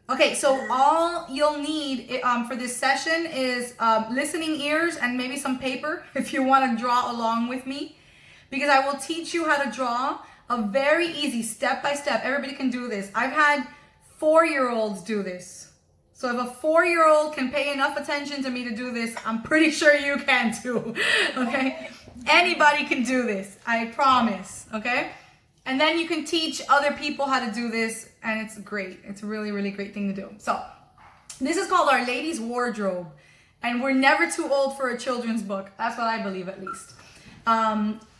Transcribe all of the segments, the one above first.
Okay, so all you'll need for this session is listening ears and maybe some paper if you want to draw along with me, because I will teach you how to draw a very easy step-by-step. Everybody can do this. I've had 4-year-olds do this. So if a 4-year-old can pay enough attention to me to do this, I'm pretty sure you can too, okay? Anybody can do this, I promise, okay? And then you can teach other people how to do this, and it's great. It's a really, really great thing to do. So this is called Our Lady's Wardrobe, and we're never too old for a children's book. That's what I believe, at least.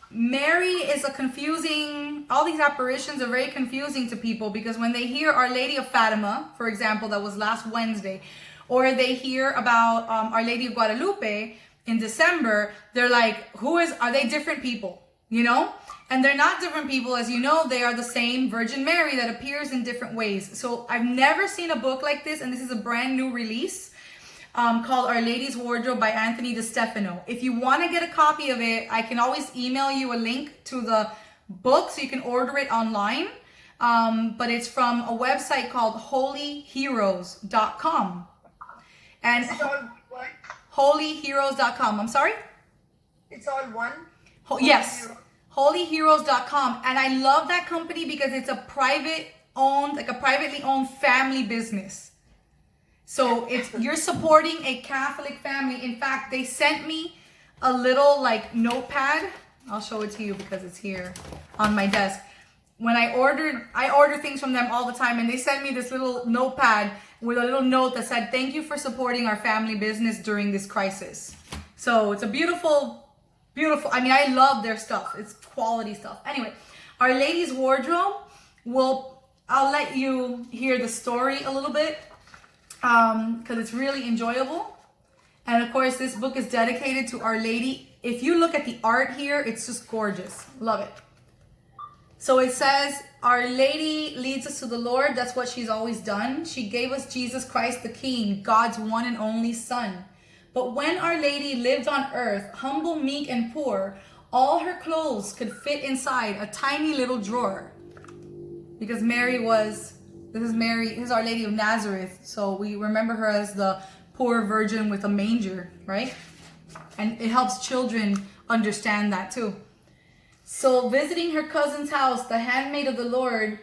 Mary is a confusing, all these apparitions are very confusing to people, because when they hear Our Lady of Fatima, for example, that was last Wednesday, or they hear about Our Lady of Guadalupe in December, they're like, are they different people, you know? And they're not different people. As you know, they are the same Virgin Mary that appears in different ways. So I've never seen a book like this, and this is a brand new release called Our Lady's Wardrobe by Anthony DeStefano. If you want to get a copy of it, I can always email you a link to the book so you can order it online. But it's from a website called holyheroes.com. And is it all one? holyheroes.com. I'm sorry? It's all one? Yes. holyheroes.com. And I love that company because it's a privately owned family business. So you're supporting a Catholic family. In fact, they sent me a little notepad. I'll show it to you because it's here on my desk. When I order things from them all the time, and they sent me this little notepad with a little note that said, "Thank you for supporting our family business during this crisis." So it's a beautiful, I mean, I love their stuff. It's quality stuff. Anyway, Our Lady's Wardrobe, I'll let you hear the story a little bit because it's really enjoyable. And of course, this book is dedicated to Our Lady. If you look at the art here, it's just gorgeous. Love it. So it says, Our Lady leads us to the Lord. That's what she's always done. She gave us Jesus Christ the King, God's one and only Son. But when Our Lady lived on earth, humble, meek, and poor, all her clothes could fit inside a tiny little drawer. Because this is Our Lady of Nazareth. So we remember her as the poor virgin with a manger, right? And it helps children understand that too. So visiting her cousin's house, the handmaid of the Lord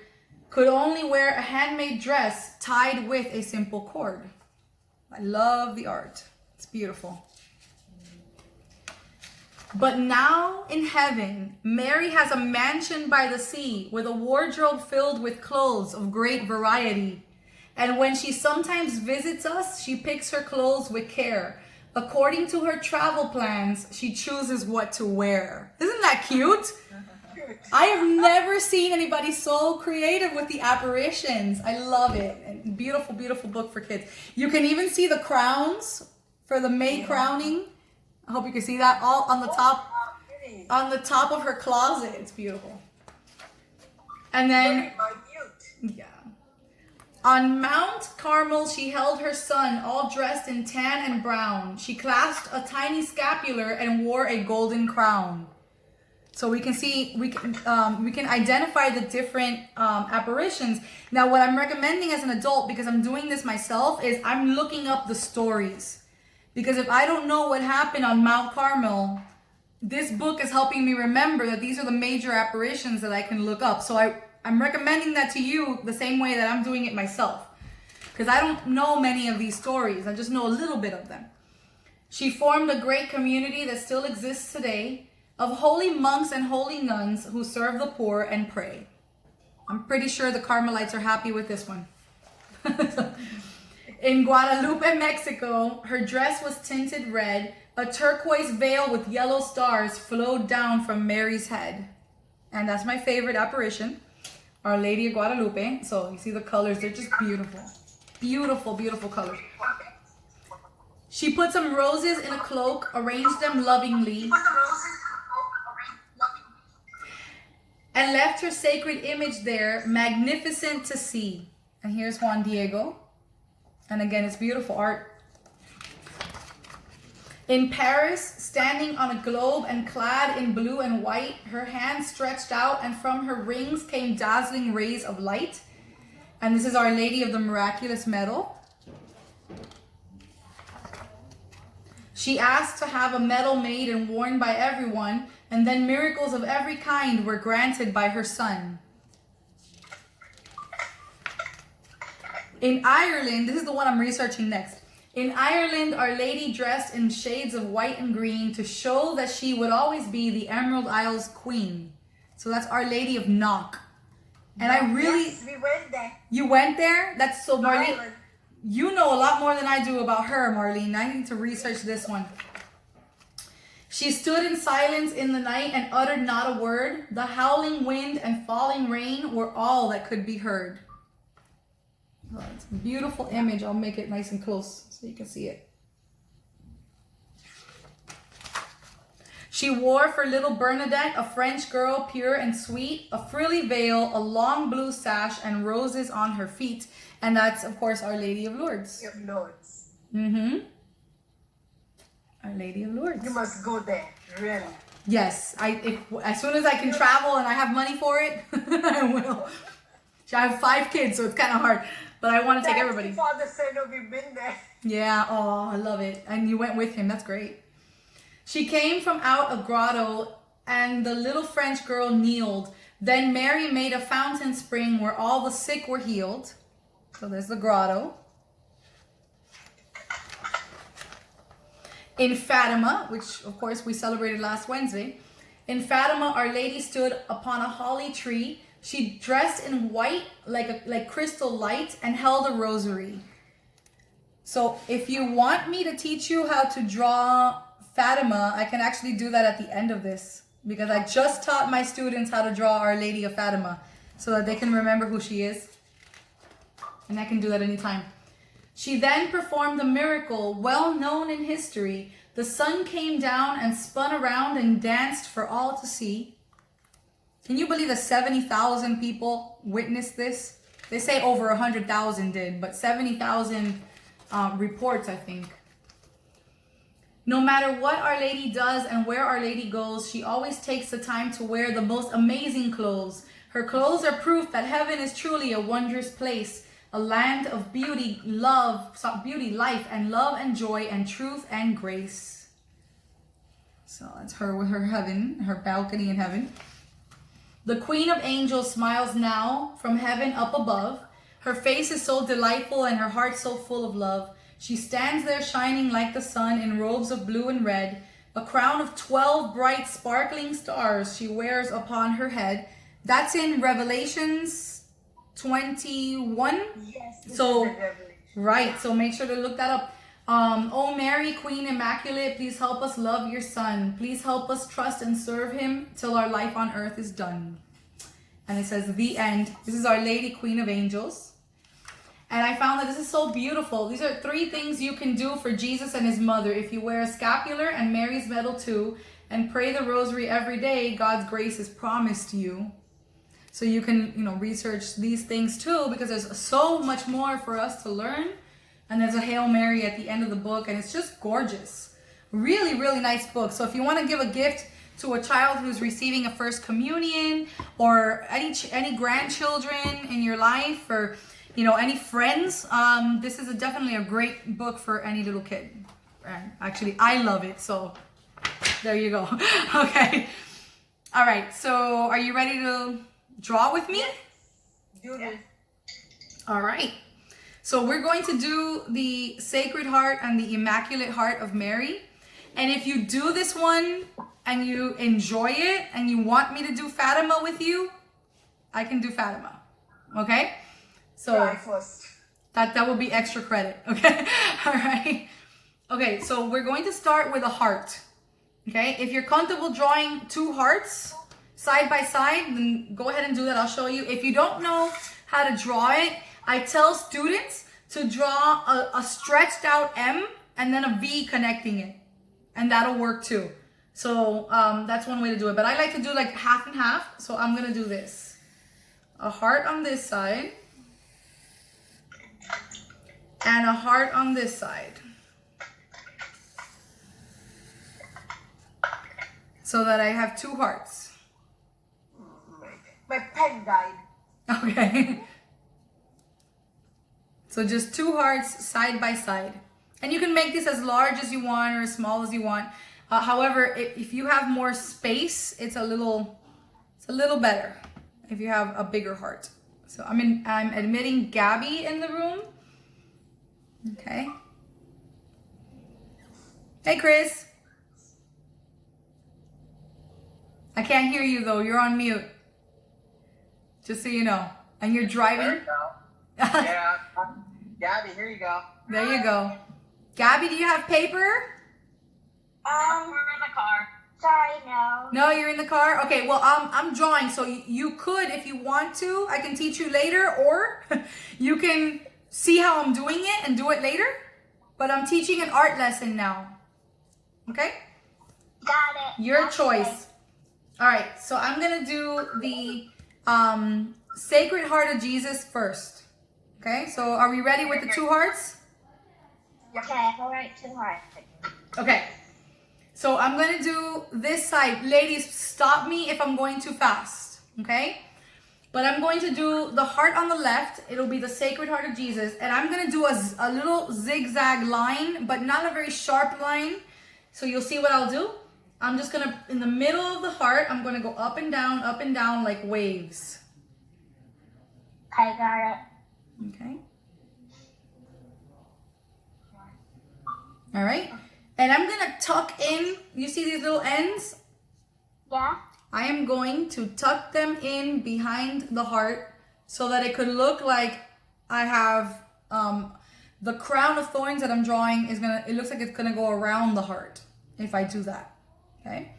could only wear a handmade dress tied with a simple cord. I love the art. It's beautiful. But now in heaven, Mary has a mansion by the sea with a wardrobe filled with clothes of great variety. And when she sometimes visits us, she picks her clothes with care. According to her travel plans, she chooses what to wear. Isn't that cute? I have never seen anybody so creative with the apparitions. I love it. And beautiful, beautiful book for kids. You can even see the crowns for the May crowning. I hope you can see that all on the top of her closet. It's beautiful. And then, yeah. On Mount Carmel, she held her son, all dressed in tan and brown. She clasped a tiny scapular and wore a golden crown. So we can see, we can identify the different apparitions. Now, what I'm recommending as an adult, because I'm doing this myself, is I'm looking up the stories. Because if I don't know what happened on Mount Carmel, this book is helping me remember that these are the major apparitions that I can look up. So I'm recommending that to you the same way that I'm doing it myself. Because I don't know many of these stories. I just know a little bit of them. She formed a great community that still exists today of holy monks and holy nuns who serve the poor and pray. I'm pretty sure the Carmelites are happy with this one. In Guadalupe, Mexico, her dress was tinted red. A turquoise veil with yellow stars flowed down from Mary's head. And that's my favorite apparition, Our Lady of Guadalupe. So you see the colors, they're just beautiful. Beautiful, beautiful colors. She put some roses in a cloak, arranged them lovingly, and left her sacred image there, magnificent to see. And here's Juan Diego. And again, it's beautiful art. In Paris, standing on a globe and clad in blue and white, her hands stretched out, and from her rings came dazzling rays of light. And this is Our Lady of the Miraculous Medal. She asked to have a medal made and worn by everyone, and then miracles of every kind were granted by her son. In Ireland, this is the one I'm researching next. In Ireland, Our Lady dressed in shades of white and green to show that she would always be the Emerald Isle's queen. So that's Our Lady of Knock. And I really... Yes, we went there. You went there? That's so, Marlene. Ireland. You know a lot more than I do about her, Marlene. I need to research this one. She stood in silence in the night and uttered not a word. The howling wind and falling rain were all that could be heard. Oh, it's a beautiful image. I'll make it nice and close so you can see it. She wore for little Bernadette, a French girl, pure and sweet, a frilly veil, a long blue sash, and roses on her feet. And that's, of course, Our Lady of Lourdes. Of Lourdes. Mm-hmm. Our Lady of Lourdes. You must go there, really. Yes. As soon as I can travel and I have money for it, I will. I have 5 kids, so it's kind of hard. But I want to take everybody. Father said, "Oh, we've been there." Yeah. Oh, I love it. And you went with him. That's great. She came from out a grotto, and the little French girl kneeled. Then Mary made a fountain spring where all the sick were healed. So there's the grotto. In Fatima, which of course we celebrated last Wednesday, in Fatima, Our Lady stood upon a holly tree. She dressed in white like crystal light and held a rosary. So if you want me to teach you how to draw Fatima, I can actually do that at the end of this, because I just taught my students how to draw Our Lady of Fatima so that they can remember who she is. And I can do that anytime. She then performed a miracle well known in history. The sun came down and spun around and danced for all to see. Can you believe that 70,000 people witnessed this? They say over 100,000 did, but 70,000 reports, I think. No matter what Our Lady does and where Our Lady goes, she always takes the time to wear the most amazing clothes. Her clothes are proof that heaven is truly a wondrous place, a land of beauty, life, and love and joy and truth and grace. So that's her with her heaven, her balcony in heaven. The Queen of Angels smiles now from heaven up above. Her face is so delightful and her heart so full of love. She stands there shining like the sun in robes of blue and red. A crown of 12 bright sparkling stars she wears upon her head. That's in Revelations 21. Yes. So, right. So make sure to look that up. Oh Mary, Queen Immaculate, please help us love your Son. Please help us trust and serve him till our life on earth is done. And it says, the end. This is Our Lady, Queen of Angels. And I found that this is so beautiful. These are 3 things you can do for Jesus and his mother. If you wear a scapular and Mary's medal too, and pray the rosary every day, God's grace is promised to you. So you can, research these things too, because there's so much more for us to learn. And there's a Hail Mary at the end of the book, and it's just gorgeous. Really, really nice book. So if you want to give a gift to a child who's receiving a first communion, or any grandchildren in your life, or any friends, this is definitely a great book for any little kid. And actually, I love it. So there you go. Okay. All right. So are you ready to draw with me? Yeah. All right. So we're going to do the Sacred Heart and the Immaculate Heart of Mary. And if you do this one and you enjoy it and you want me to do Fatima with you, I can do Fatima. Okay? So Try first. that will be extra credit. Okay? All right. Okay, so we're going to start with a heart. Okay? If you're comfortable drawing 2 hearts side by side, then go ahead and do that. I'll show you. If you don't know how to draw it, I tell students to draw a stretched out M and then a V connecting it. And that'll work too. So that's one way to do it. But I like to do like half and half. So I'm going to do this. A heart on this side. And a heart on this side. So that I have 2 hearts. My pen died. Okay. So just 2 hearts side by side. And you can make this as large as you want or as small as you want. However, if you have more space, it's a little better if you have a bigger heart. So I'm admitting Gabby in the room. Okay. Hey, Chris. I can't hear you though. You're on mute. Just so you know. And you're driving. There you go. Yeah. Gabby, here you go. There you go. Gabby, do you have paper? We're in the car. Sorry, no. No, you're in the car? Okay, well, I'm drawing, so you could, if you want to, I can teach you later, or you can see how I'm doing it and do it later. But I'm teaching an art lesson now. Okay? Got it. Your Okay. choice. All right, so I'm going to do the Sacred Heart of Jesus first. Okay, so are we ready with the 2 hearts? Okay, all right, 2 hearts. Okay, so I'm going to do this side. Ladies, stop me if I'm going too fast, okay? But I'm going to do the heart on the left. It'll be the Sacred Heart of Jesus. And I'm going to do a little zigzag line, but not a very sharp line. So you'll see what I'll do. I'm just going to, in the middle of the heart, I'm going to go up and down like waves. I got it. Okay. All right. And I'm going to tuck in, you see these little ends? Yeah? I am going to tuck them in behind the heart so that it could look like I have the crown of thorns that I'm drawing it looks like it's gonna go around the heart if I do that, okay?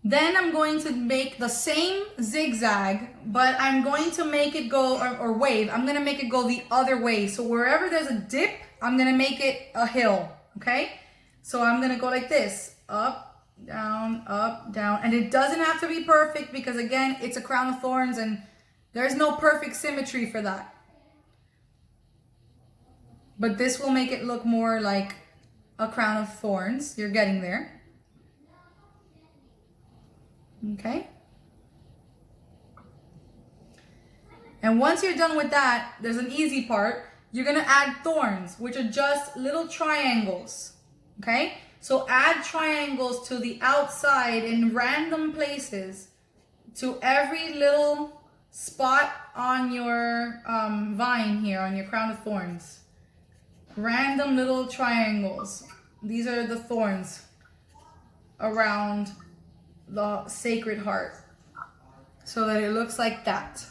Then I'm going to make the same zigzag, but I'm going to make it go, or wave, I'm gonna make it go the other way. So wherever there's a dip, I'm gonna make it a hill, okay? So I'm gonna go like this, up, down, and it doesn't have to be perfect because again, it's a crown of thorns and there's no perfect symmetry for that. But this will make it look more like a crown of thorns. You're getting there. Okay. And once you're done with that, there's an easy part. You're gonna add thorns, which are just little triangles, okay? So add triangles to the outside in random places to every little spot on your vine here, on your crown of thorns. Random little triangles. These are the thorns around the Sacred Heart so that it looks like that.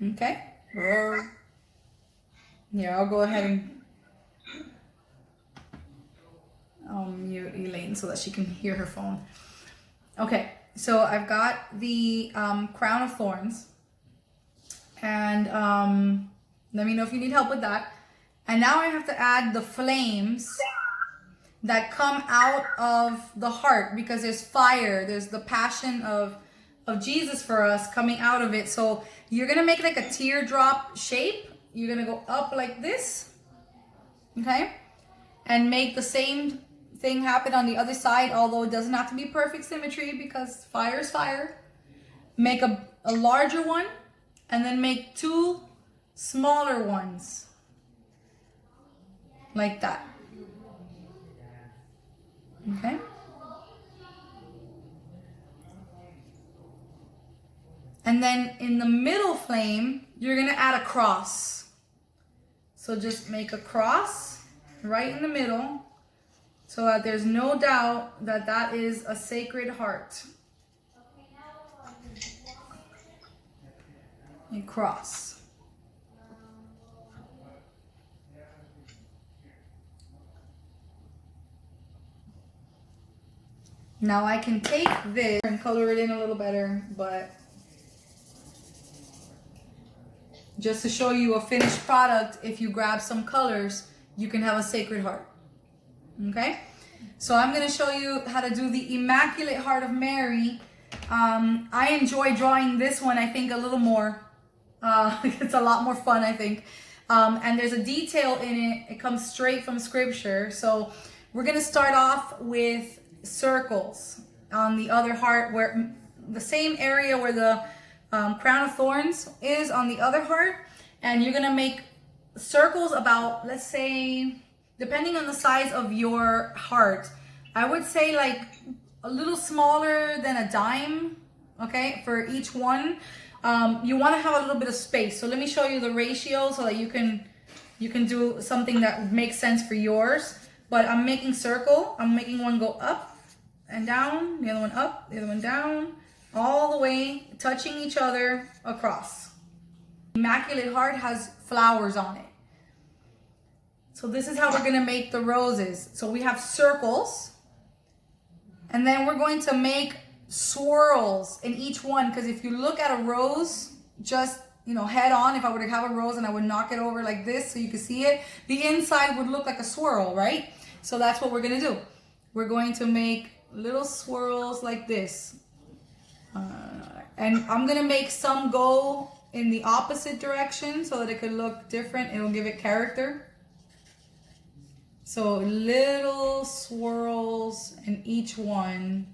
Okay. Yeah, I'll go ahead and I'll mute Elaine so that she can hear her phone. Okay, so I've got the crown of thorns, and let me know if you need help with that. And now I have to add the flames that come out of the heart because there's fire, there's the passion of Jesus for us coming out of it. So you're gonna make like a teardrop shape. You're gonna go up like this, okay? And make the same thing happen on the other side, although it doesn't have to be perfect symmetry because fire is fire. Make a larger one and then make 2 smaller ones like that, okay? And then in the middle flame, you're gonna add a cross. So just make a cross right in the middle so that there's no doubt that that is a Sacred Heart. A cross. Now I can take this and color it in a little better, but just to show you a finished product, if you grab some colors, you can have a Sacred Heart. Okay? So I'm going to show you how to do the Immaculate Heart of Mary. I enjoy drawing this one, I think, a little more. It's a lot more fun, I think. And there's a detail in it. It comes straight from Scripture. So we're going to start off with circles. on the other heart, where the same area where the crown of thorns is on the other heart. And you're gonna make circles about, let's say, depending on the size of your heart, I would say like a little smaller than a dime, okay, for each one. You want to have a little bit of space. So let me show you the ratio so that you can do something that makes sense for yours. But I'm making circle. I'm making one go up and down, the other one up, the other one down, all the way touching each other across. Immaculate Heart has flowers on it. So this is how we're gonna make the roses. So we have circles, and then we're going to make swirls in each one, because if you look at a rose just, you know, head on, if I were to have a rose and I would knock it over like this so you can see it, the inside would look like a swirl, right? So that's what we're gonna do. We're going to make little swirls like this. And I'm gonna make some go in the opposite direction so that it could look different. It'll give it character. So little swirls in each one.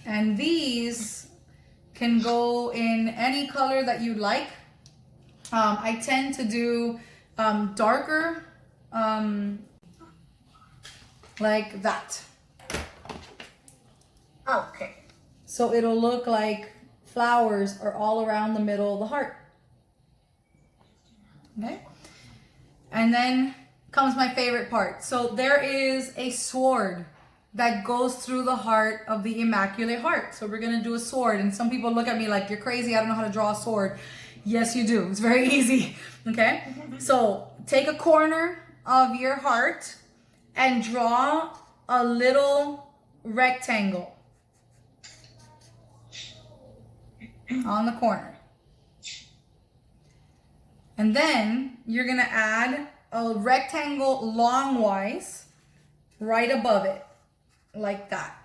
And these can go in any color that you like. I tend to do darker, like that. Okay. So it'll look like flowers are all around the middle of the heart. Okay? And then comes my favorite part. So there is a sword that goes through the heart of the Immaculate Heart. So we're gonna do a sword. And some people look at me like, you're crazy, I don't know how to draw a sword. Yes, you do. It's very easy. Okay? So take a corner of your heart and draw a little rectangle on the corner. And then you're gonna add a rectangle longwise right above it, like that.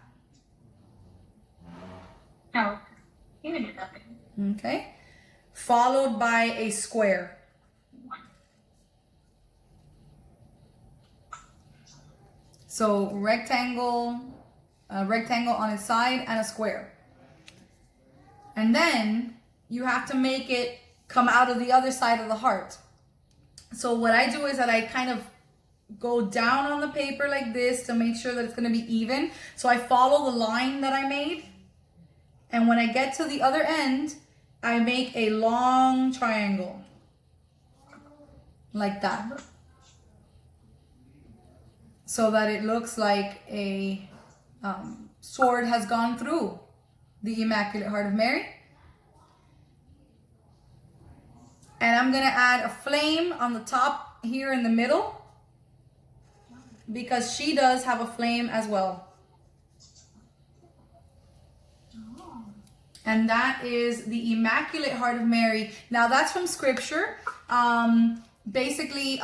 No, you can do that. Okay? Followed by a square. So rectangle, a rectangle on its side and a square. And then you have to make it come out of the other side of the heart. So what I do is that I kind of go down on the paper like this to make sure that it's going to be even. So I follow the line that I made. And when I get to the other end, I make a long triangle. Like that. So that it looks like a sword has gone through the Immaculate Heart of Mary. And I'm going to add a flame on the top here in the middle, because she does have a flame as well. And that is the Immaculate Heart of Mary. Now that's from scripture. Basically,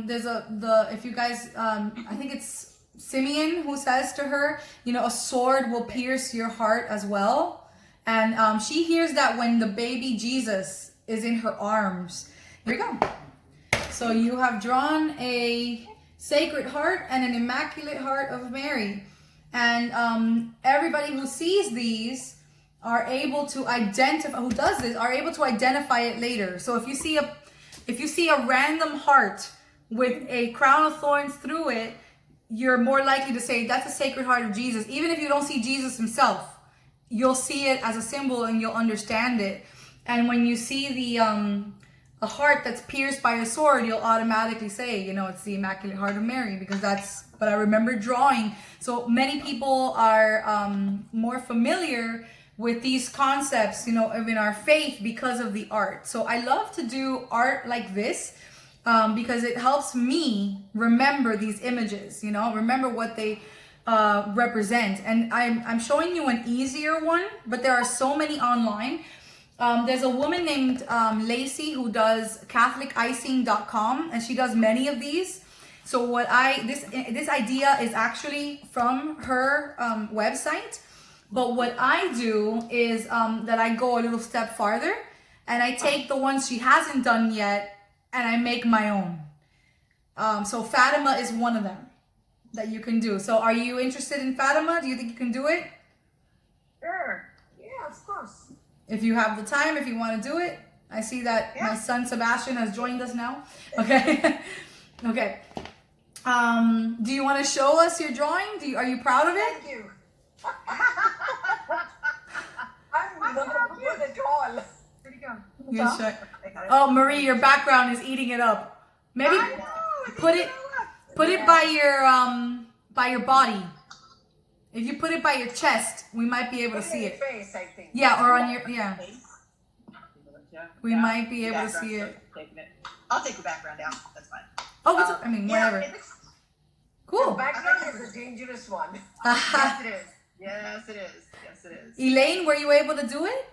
there's if you guys, I think it's Simeon who says to her, you know, a sword will pierce your heart as well. And she hears that when the baby Jesus is in her arms. Here we go. So you have drawn a Sacred Heart and an Immaculate Heart of Mary. And everybody who sees these are able to identify, who does this, are able to identify it later. So if you see a random heart with a crown of thorns through it, you're more likely to say that's a Sacred Heart of Jesus. Even if you don't see Jesus himself, you'll see it as a symbol and you'll understand it. And when you see a heart that's pierced by a sword, you'll automatically say, you know, it's the Immaculate Heart of Mary, because that's what I remember drawing. So many people are more familiar with these concepts, you know, in our faith because of the art. So I love to do art like this because it helps me remember these images, you know, remember what they represent. And I'm showing you an easier one, but there are so many online. There's a woman named Lacey who does CatholicIcing.com, and she does many of these. So what this idea is actually from her website. But what I do is that I go a little step farther and I take the ones she hasn't done yet and I make my own. So Fatima is one of them that you can do. So are you interested in Fatima? Do you think you can do it? Sure. Yeah, of course. If you have the time, if you want to do it. I see that my son Sebastian has joined us now. Okay. Okay. Do you want to show us your drawing? Are you proud of it? Thank you. I'm not good at all. Where'd he go? Yes, sure. Oh, Marie, your background is eating it up. Maybe I know, put it by your body. If you put it by your chest, we might be able to see it. Face, I think. Yeah, or on your We Yeah. might be able to Background, see so it. taking it. I'll take the background down. That's fine. Oh, I mean, whatever. Yeah, it's, The Cool. background is a dangerous one. yes, it is. Yes, it is. Yes, it is. Elaine, were you able to do it?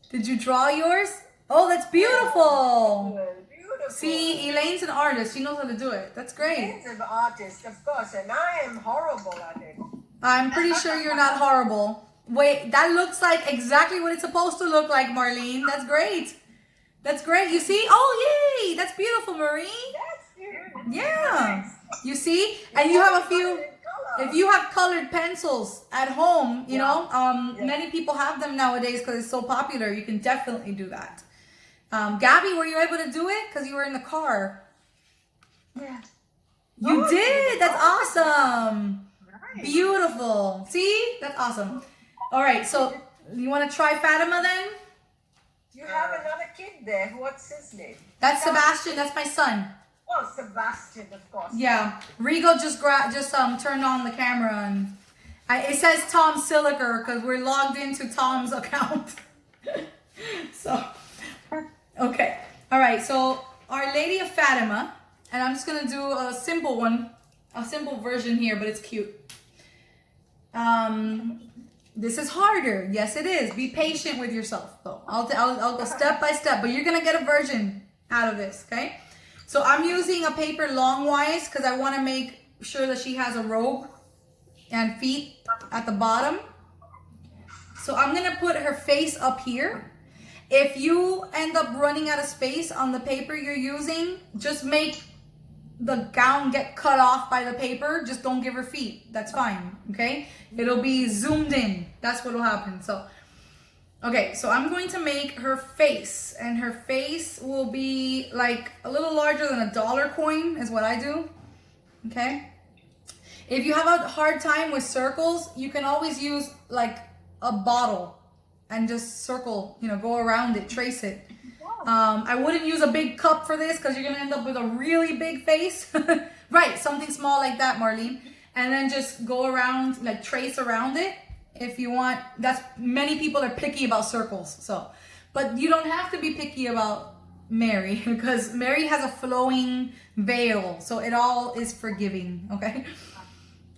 Did you draw yours? Oh, that's beautiful. Beautiful. See, Elaine's an artist. She knows how to do it. That's great. He's an artist, of course, and I am horrible at it. I'm pretty sure you're not horrible. Wait, that looks like exactly what it's supposed to look like, Marlene. That's great. That's great. You see? Oh, yay! That's beautiful, Marie. That's beautiful. Yeah. You see? And you have a few... If you have colored pencils at home, you know, many people have them nowadays because it's so popular. You can definitely do that. Gabby, were you able to do it? Because you were in the car. Yeah. You did. That's awesome. Beautiful. See? That's awesome. All right. So you want to try Fatima then? You have another kid there. What's his name? That's Sebastian. That's my son. Oh, Sebastian, of course. Yeah. Rigo just turned on the camera and it says Tom Siliker because we're logged into Tom's account. So, okay. All right. So Our Lady of Fatima, and I'm just gonna do a simple one, a simple version here, but it's cute. This is harder. Yes, it is. Be patient with yourself, though. I'll go step by step, but you're gonna get a version out of this, okay? So I'm using a paper longwise because I want to make sure that she has a robe and feet at the bottom. So I'm gonna put her face up here. If you end up running out of space on the paper you're using, just make the gown get cut off by the paper. Just don't give her feet. That's fine, okay? It'll be zoomed in. That's what'll happen. So, okay, so I'm going to make her face, and her face will be like a little larger than a dollar coin is what I do, okay? If you have a hard time with circles, you can always use like a bottle and just circle, you know, go around it, trace it. I wouldn't use a big cup for this because you're gonna end up with a really big face. Right, something small like that, Marlene. And then just go around, like trace around it if you want. That's, many people are picky about circles, so. But you don't have to be picky about Mary because Mary has a flowing veil, so it all is forgiving, okay?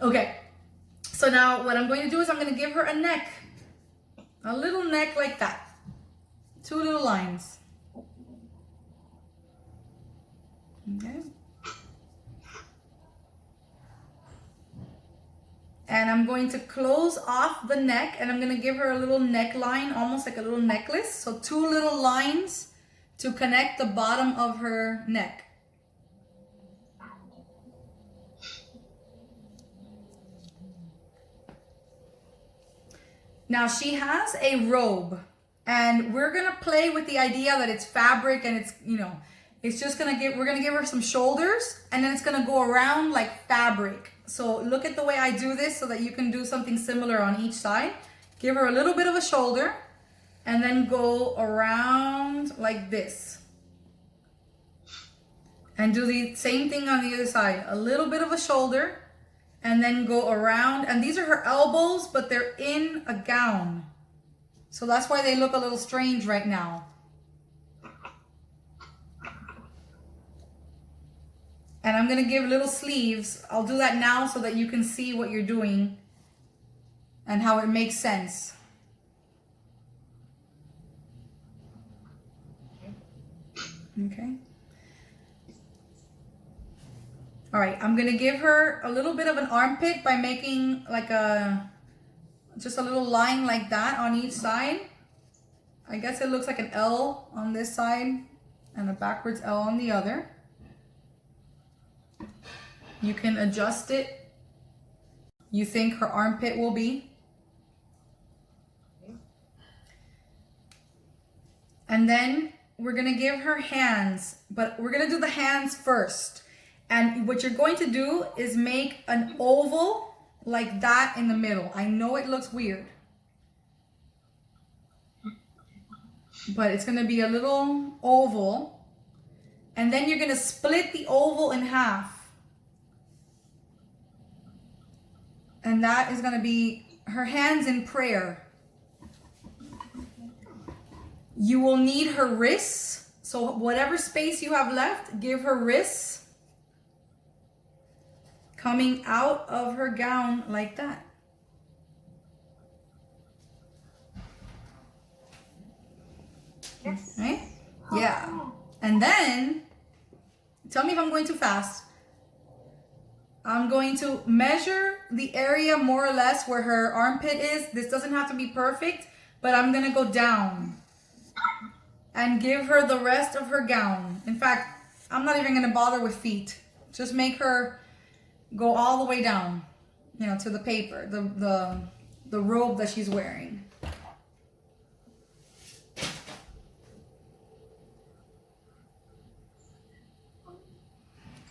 Okay, so now what I'm going to do is I'm going to give her a neck. A little neck like that. 2 little lines. Okay. And I'm going to close off the neck and I'm going to give her a little neckline, almost like a little necklace. So 2 little lines to connect the bottom of her neck. Now she has a robe and we're going to play with the idea that it's fabric and it's, you know, it's just going to give, we're going to give her some shoulders and then it's going to go around like fabric. So look at the way I do this so that you can do something similar on each side. Give her a little bit of a shoulder and then go around like this. And do the same thing on the other side. A little bit of a shoulder and then go around. And these are her elbows, but they're in a gown. So that's why they look a little strange right now. And I'm going to give little sleeves. I'll do that now so that you can see what you're doing and how it makes sense. Okay. All right, I'm going to give her a little bit of an armpit by making like just a little line like that on each side. I guess it looks like an L on this side and a backwards L on the other. You can adjust it. You think her armpit will be. And then we're gonna give her hands, but we're gonna do the hands first. And what you're going to do is make an oval like that in the middle. I know it looks weird, but it's gonna be a little oval. And then you're gonna split the oval in half. And that is gonna be her hands in prayer. You will need her wrists. So whatever space you have left, give her wrists coming out of her gown like that. Yes. Right? Yeah. And then, tell me if I'm going too fast. I'm going to measure the area more or less where her armpit is. This doesn't have to be perfect, but I'm going to go down and give her the rest of her gown. In fact, I'm not even going to bother with feet. Just make her go all the way down, you know, to the paper, the robe that she's wearing.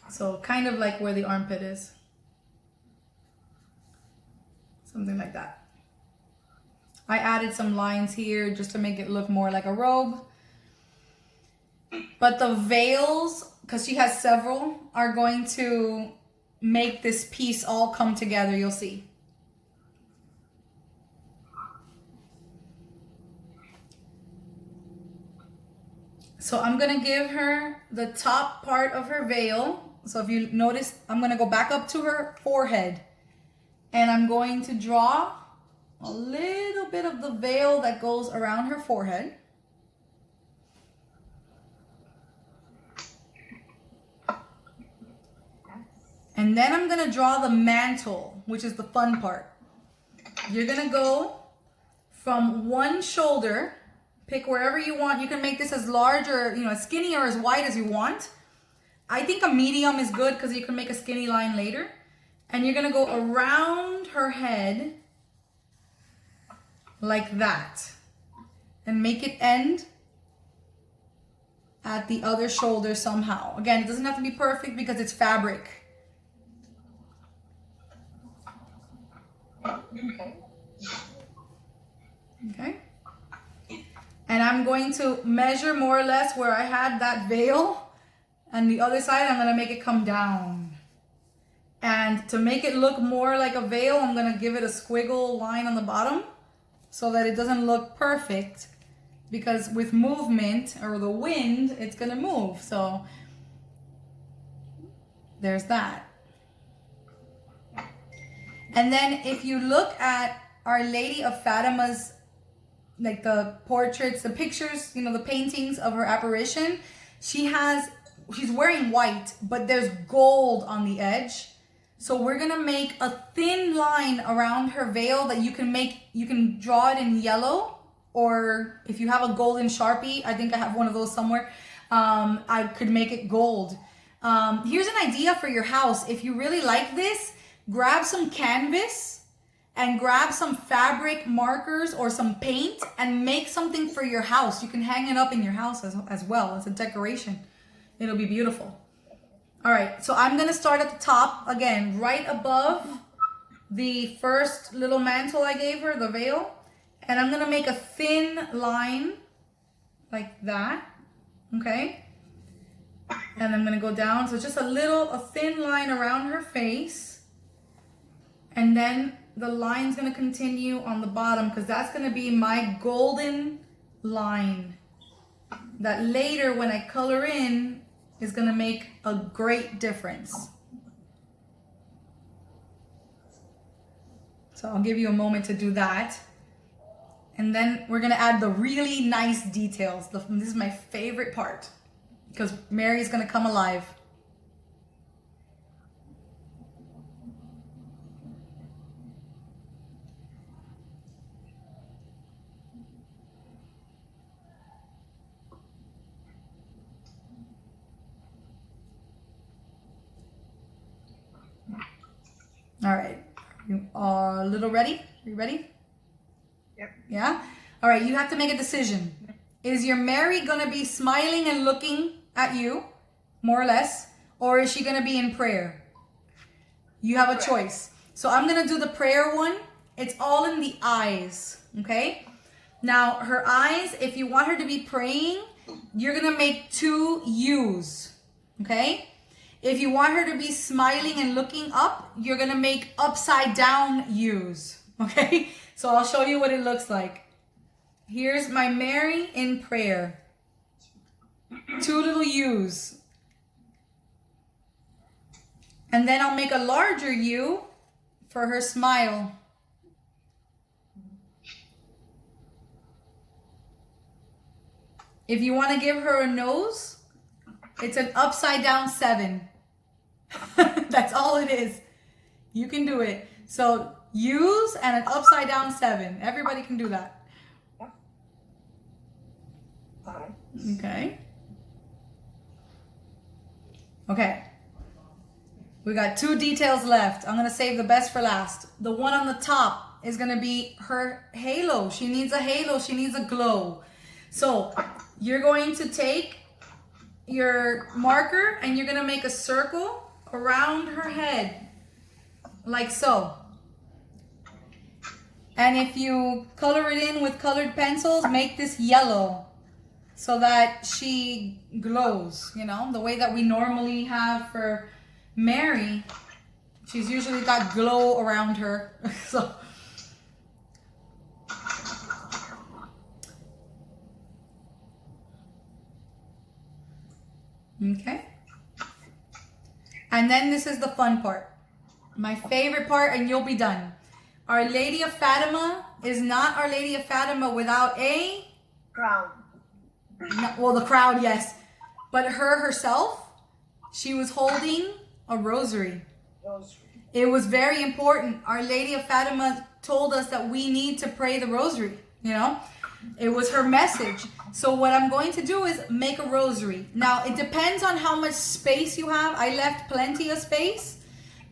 So kind of like where the armpit is. Something like that. I added some lines here just to make it look more like a robe. But the veils, because she has several, are going to make this piece all come together, you'll see. So I'm gonna give her the top part of her veil. So if you notice, I'm gonna go back up to her forehead and I'm going to draw a little bit of the veil that goes around her forehead. And then I'm gonna draw the mantle, which is the fun part. You're gonna go from one shoulder, pick wherever you want. You can make this as large or, you know, as skinny or as wide as you want. I think a medium is good because you can make a skinny line later. And you're gonna go around her head like that and make it end at the other shoulder somehow. Again, it doesn't have to be perfect because it's fabric. Okay. Okay. And I'm going to measure more or less where I had that veil. And the other side, I'm gonna make it come down. And to make it look more like a veil, I'm gonna give it a squiggle line on the bottom so that it doesn't look perfect, because with movement or the wind, it's gonna move. So there's that. And then if you look at Our Lady of Fatima's, like the portraits, the pictures, you know, the paintings of her apparition, she's wearing white, but there's gold on the edge. So we're gonna make a thin line around her veil that you can draw it in yellow, or if you have a golden Sharpie, I think I have one of those somewhere, I could make it gold. Here's an idea for your house. If you really like this, grab some canvas and grab some fabric markers or some paint and make something for your house. You can hang it up in your house as well as a decoration. It'll be beautiful. All right, so I'm gonna start at the top again, right above the first little mantle I gave her, the veil. And I'm gonna make a thin line like that, okay? And I'm gonna go down, so just a thin line around her face. And then the line's gonna continue on the bottom because that's gonna be my golden line that later when I color in is gonna make a great difference. So I'll give you a moment to do that. And then we're gonna add the really nice details. This is my favorite part because Mary's gonna come alive. All right. You are a little ready? Are you ready? Yep. Yeah? All right, you have to make a decision. Is your Mary going to be smiling and looking at you, more or less, or is she going to be in prayer? You have a choice. So I'm going to do the prayer one. It's all in the eyes, okay? Now, her eyes, if you want her to be praying, you're going to make 2 U's, okay? If you want her to be smiling and looking up, you're going to make upside down U's, okay? So I'll show you what it looks like. Here's my Mary in prayer. 2 little U's. And then I'll make a larger U for her smile. If you want to give her a nose, it's an upside down 7. That's all it is. You can do it. So U's and an upside down 7. Everybody can do that. Okay. Okay. We got 2 details left. I'm going to save the best for last. The one on the top is going to be her halo. She needs a halo. She needs a glow. So you're going to take your marker and you're going to make a circle around her head. Like so. And if you color it in with colored pencils, make this yellow so that she glows, you know, the way that we normally have for Mary. She's usually got glow around her. So okay. And then this is the fun part. My favorite part, and you'll be done. Our Lady of Fatima is not Our Lady of Fatima without a Crown. no, well, the crowd, yes. But her herself, she was holding a rosary. Rosary. It was very important. Our Lady of Fatima told us that we need to pray the rosary, you know? It was her message. So what I'm going to do is make a rosary. Now, it depends on how much space you have. I left plenty of space.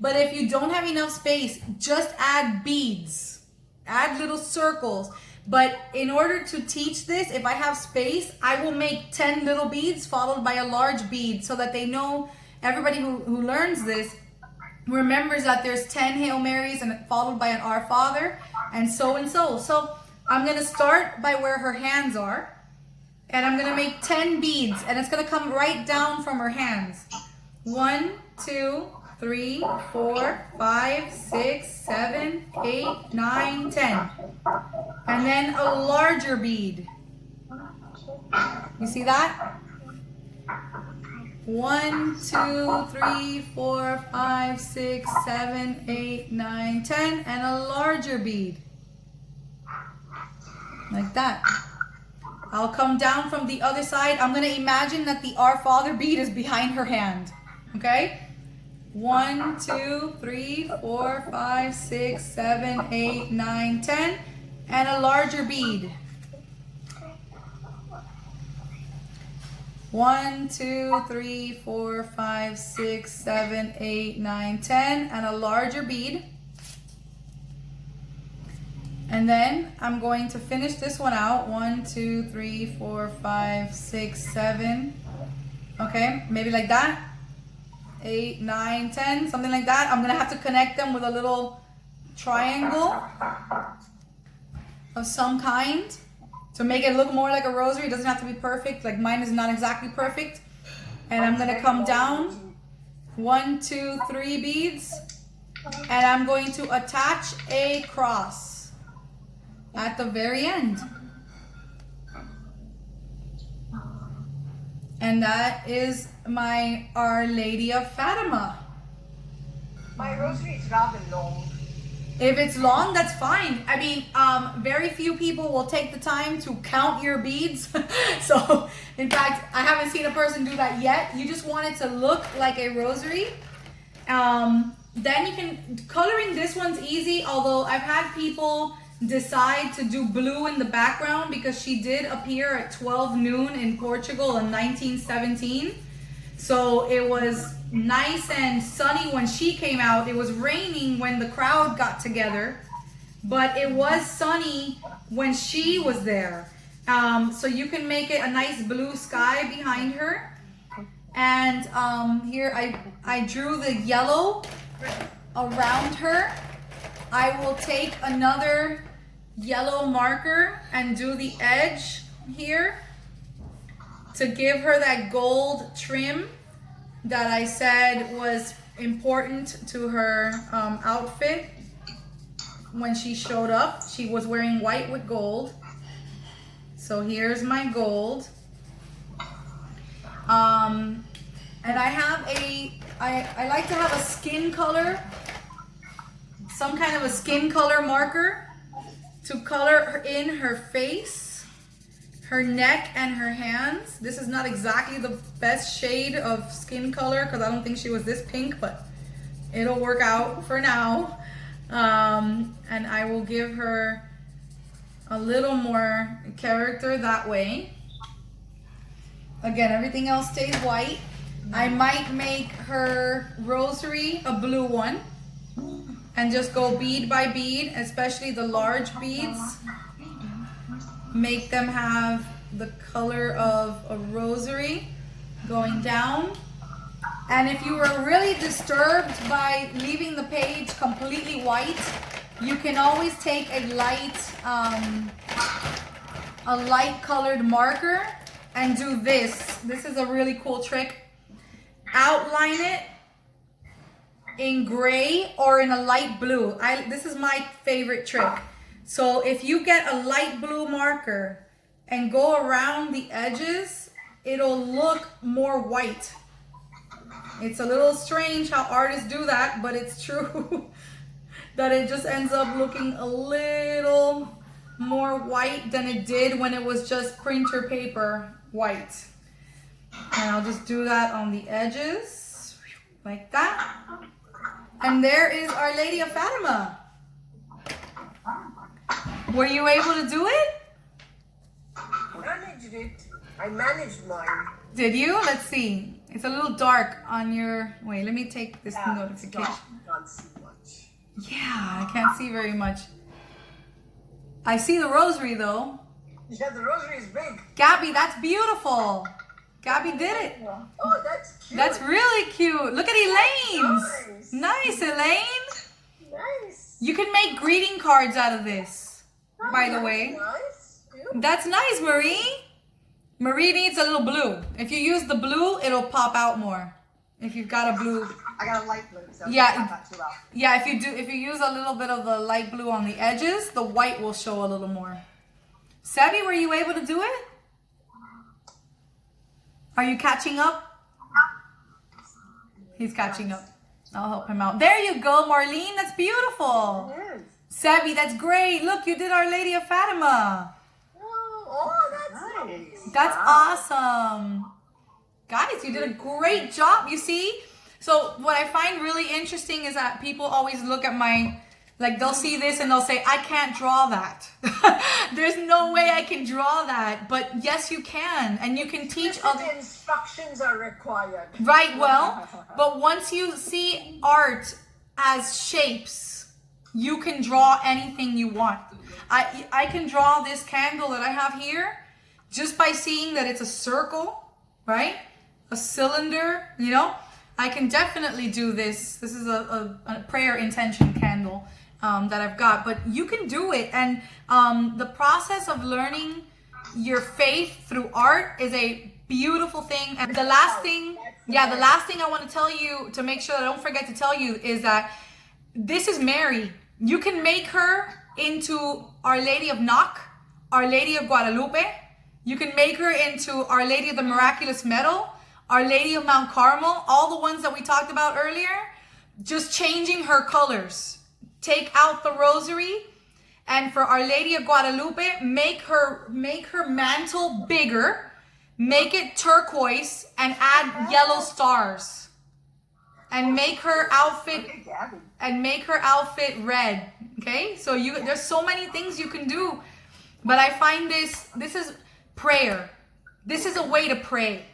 But if you don't have enough space, just add beads. Add little circles. But in order to teach this, if I have space, I will make 10 little beads followed by a large bead so that they know, everybody who learns this remembers that there's 10 Hail Marys and followed by an Our Father and so and so. So I'm going to start by where her hands are. And I'm going to make 10 beads. And it's going to come right down from her hands. 1, 2, 3, 4, 5, 6, 7, 8, 9, 10. And then a larger bead. You see that? 1, 2, 3, 4, 5, 6, 7, 8, 9, 10. And a larger bead. Like that. I'll come down from the other side. I'm going to imagine that the Our Father bead is behind her hand. Okay? 1, 2, 3, 4, 5, 6, 7, 8, 9, 10. And a larger bead. 1, 2, 3, 4, 5, 6, 7, 8, 9, 10. And a larger bead. And then I'm going to finish this one out. 1, 2, 3, 4, 5, 6, 7. Okay, maybe like that. 8, 9, 10, something like that. I'm gonna have to connect them with a little triangle of some kind to make it look more like a rosary. It doesn't have to be perfect. Like mine is not exactly perfect. And I'm gonna come down 1, 2, 3 beads, and I'm going to attach a cross at the very end. And that is my Our Lady of Fatima. My rosary is rather long. If it's long, that's fine. I mean, very few people will take the time to count your beads. So, in fact, I haven't seen a person do that yet. You just want it to look like a rosary. Then you can, coloring this one's easy, although I've had people decide to do blue in the background because she did appear at 12 noon in Portugal in 1917. So it was nice and sunny when she came out. It was raining when the crowd got together, but it was sunny when she was there. So you can make it a nice blue sky behind her. And here I drew the yellow around her. I will take another yellow marker and do the edge here to give her that gold trim that I said was important to her outfit when she showed up. She was wearing white with gold. So here's my gold. And I have I like to have a skin color, some kind of a skin color marker to color in her face, her neck, and her hands. This is not exactly the best shade of skin color because I don't think she was this pink, but it'll work out for now. And I will give her a little more character that way. Again, everything else stays white. I might make her rosary a blue one and just go bead by bead, especially the large beads. Make them have the color of a rosary going down. And if you were really disturbed by leaving the page completely white, you can always take a light colored marker and do this. This is a really cool trick. Outline it in gray or in a light blue. This is my favorite trick. So if you get a light blue marker and go around the edges, it'll look more white. It's a little strange how artists do that, but it's true that it just ends up looking a little more white than it did when it was just printer paper white. And I'll just do that on the edges like that. And there is Our Lady of Fatima. Were you able to do it? Managed it. I managed mine. Did you? Let's see. It's a little dark on your... Wait, let me take this Yeah, notification. can't see much. Yeah, I can't see very much. I see the rosary though. Yeah, the rosary is big. Gabby, that's beautiful. Gabby did it. Oh, that's cute. That's really cute. Look at Elaine's. Nice. Nice, Elaine. Nice. You can make greeting cards out of this, by the That's way. Nice. Cute. That's nice, Marie. Marie needs a little blue. If you use the blue, it'll pop out more. If you've got a blue. I got a light blue, so Yeah. it's not too loud. Yeah, if you use a little bit of the light blue on the edges, the white will show a little more. Sebi, were you able to do it? Are you catching up? He's catching up. I'll help him out. There you go, Marlene. That's beautiful. Yes. Sebi, that's great. Look, you did Our Lady of Fatima. Oh, that's nice. That's awesome. Guys, you did a great job, you see? So what I find really interesting is that people always look at my, like they'll see this and they'll say, I can't draw that. There's no way I can draw that. But yes, you can. And you can teach other... The instructions are required. Right, well, but once you see art as shapes, you can draw anything you want. I can draw this candle that I have here just by seeing that it's a circle, right? A cylinder, you know? I can definitely do this. This is a prayer intention candle that I've got, but you can do it. And the process of learning your faith through art is a beautiful thing. And the last thing, the last thing I want to tell you, to make sure that I don't forget to tell you, is that this is Mary. You can make her into Our Lady of Knock, Our Lady of Guadalupe. You can make her into Our Lady of the Miraculous Medal, Our Lady of Mount Carmel, all the ones that we talked about earlier. Just changing her colors. Take out the rosary, and for Our Lady of Guadalupe, make her mantle bigger, make it turquoise, and add yellow stars. And make her outfit red. Okay? So there's so many things you can do. But I find this is prayer. This is a way to pray.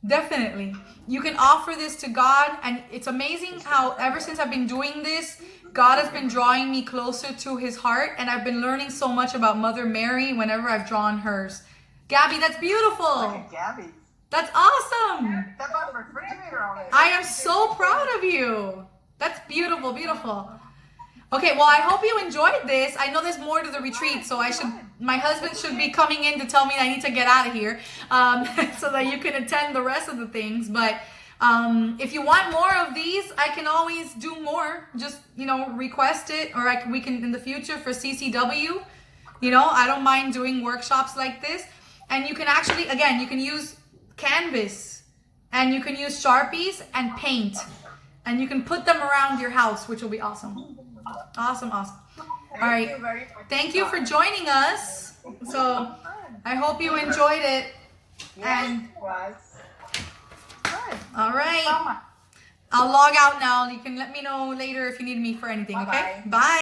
Definitely. You can offer this to God, and it's amazing how ever since I've been doing this, God has been drawing me closer to his heart, and I've been learning so much about Mother Mary whenever I've drawn hers. Gabby, that's beautiful. Look at Gabby. That's awesome. Step on the refrigerator already. I am so proud of you. That's beautiful, beautiful. Okay, well, I hope you enjoyed this. I know there's more to the retreat, so my husband should be coming in to tell me I need to get out of here, so that you can attend the rest of the things. But if you want more of these, I can always do more. Just, request it, or we can in the future for CCW. I don't mind doing workshops like this. And you can actually, again, you can use canvas, and you can use Sharpies and paint, and you can put them around your house, which will be awesome. Awesome. All right. Thank you very much. Thank you for joining us. So I hope you enjoyed it. And Yes, it was. Good. all right. I'll log out now. You can let me know later if you need me for anything, okay? Bye-bye. Bye.